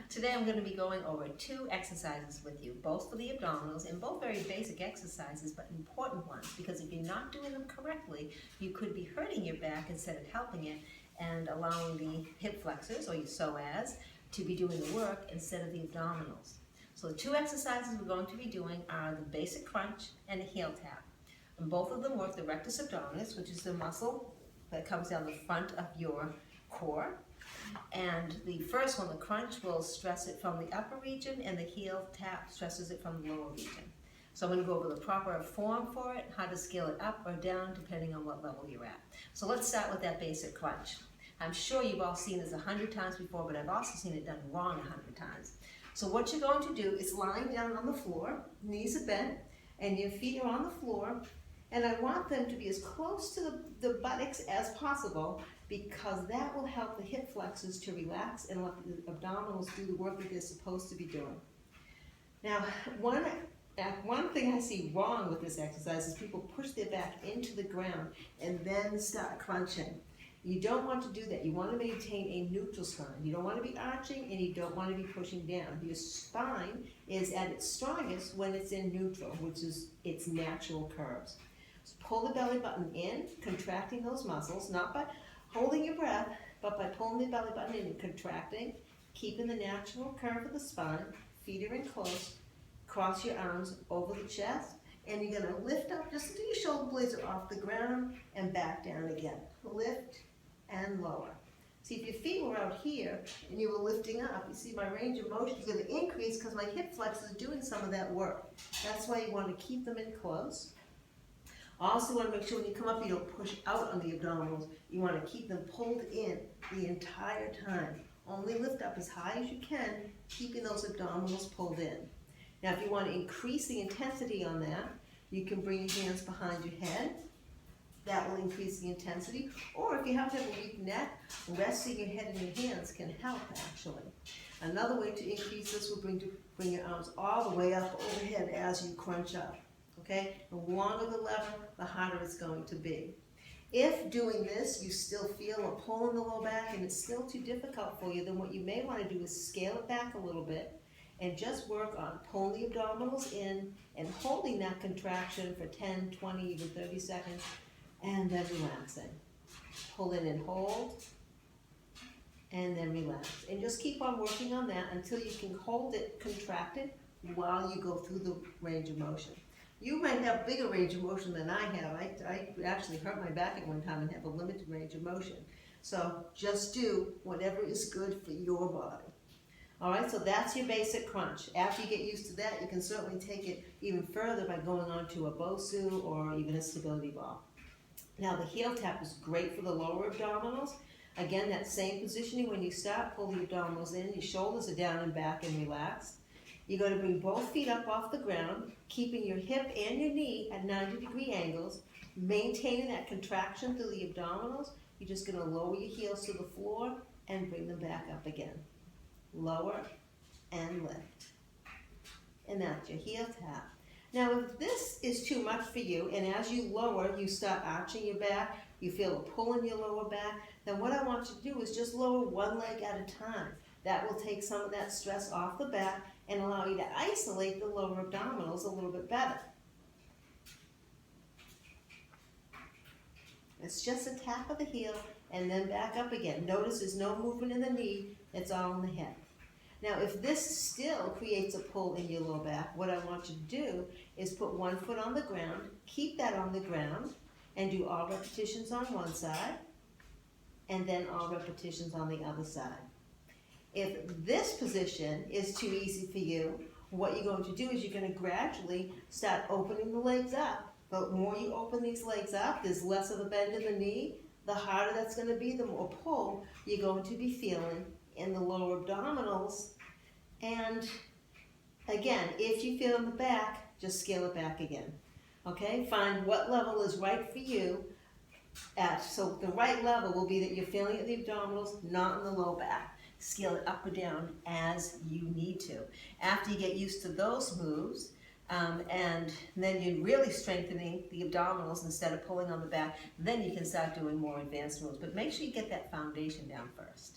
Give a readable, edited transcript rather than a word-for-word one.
Today I'm going to be going over 2 exercises with you, both for the abdominals and both very basic exercises, but important ones, because if you're not doing them correctly, you could be hurting your back instead of helping it and allowing the hip flexors, or your psoas, to be doing the work instead of the abdominals. So the 2 exercises we're going to be doing are the basic crunch and the heel tap. And both of them work the rectus abdominis, which is the muscle that comes down the front of your core. And the first one, the crunch, will stress it from the upper region, and the heel tap stresses it from the lower region. So I'm going to go over the proper form for it, how to scale it up or down depending on what level you're at. So let's start with that basic crunch. I'm sure you've all seen this 100 times before, but I've also seen it done wrong 100 times. So what you're going to do is lying down on the floor, knees are bent, and your feet are on the floor. And I want them to be as close to the buttocks as possible, because that will help the hip flexors to relax and let the abdominals do the work that they're supposed to be doing. Now, one thing I see wrong with this exercise is people push their back into the ground and then start crunching. You don't want to do that. You want to maintain a neutral spine. You don't want to be arching, and you don't want to be pushing down. Your spine is at its strongest when it's in neutral, which is its natural curves. So pull the belly button in, contracting those muscles, not by holding your breath, but by pulling the belly button in and contracting, keeping the natural curve of the spine. Feet are in close. Cross your arms over the chest, and you're going to lift up just until your shoulder blades are off the ground and back down again. Lift and lower. See, if your feet were out here and you were lifting up, you see my range of motion is going to increase because my hip flexors are doing some of that work. That's why you want to keep them in close. Also, you want to make sure when you come up, you don't push out on the abdominals. You want to keep them pulled in the entire time. Only lift up as high as you can, keeping those abdominals pulled in. Now, if you want to increase the intensity on that, you can bring your hands behind your head. That will increase the intensity. Or if you have to have a weak neck, resting your head in your hands can help, actually. Another way to increase this will bring your arms all the way up overhead as you crunch up. Okay? The longer the lever, the harder it's going to be. If doing this, you still feel a pull in the low back and it's still too difficult for you, then what you may want to do is scale it back a little bit and just work on pulling the abdominals in and holding that contraction for 10, 20, even 30 seconds, and then relaxing. Pull in and hold, and then relax. And just keep on working on that until you can hold it contracted while you go through the range of motion. You might have bigger range of motion than I have. I actually hurt my back at one time and have a limited range of motion. So just do whatever is good for your body. All right, so that's your basic crunch. After you get used to that, you can certainly take it even further by going on to a BOSU or even a stability ball. Now, the heel tap is great for the lower abdominals. Again, that same positioning when you start, pull the abdominals in, your shoulders are down and back and relaxed. You're going to bring both feet up off the ground, keeping your hip and your knee at 90-degree angles, maintaining that contraction through the abdominals. You're just going to lower your heels to the floor and bring them back up again. Lower and lift. And that's your heel tap. Now, if this is too much for you, and as you lower, you start arching your back, you feel a pull in your lower back, then what I want you to do is just lower one leg at a time. That will take some of that stress off the back and allow you to isolate the lower abdominals a little bit better. It's just a tap of the heel and then back up again. Notice there's no movement in the knee, it's all in the hip. Now, if this still creates a pull in your low back, what I want you to do is put one foot on the ground, keep that on the ground, and do all repetitions on one side, and then all repetitions on the other side. If this position is too easy for you, what you're going to do is you're going to gradually start opening the legs up. The more you open these legs up, there's less of a bend in the knee. The harder that's going to be, the more pull you're going to be feeling in the lower abdominals. And again, if you feel in the back, just scale it back again. Okay? Find what level is right for you. So the right level will be that you're feeling it in the abdominals, not in the low back. Scale it up or down as you need to. After you get used to those moves, and then you're really strengthening the abdominals instead of pulling on the back, then you can start doing more advanced moves. But make sure you get that foundation down first.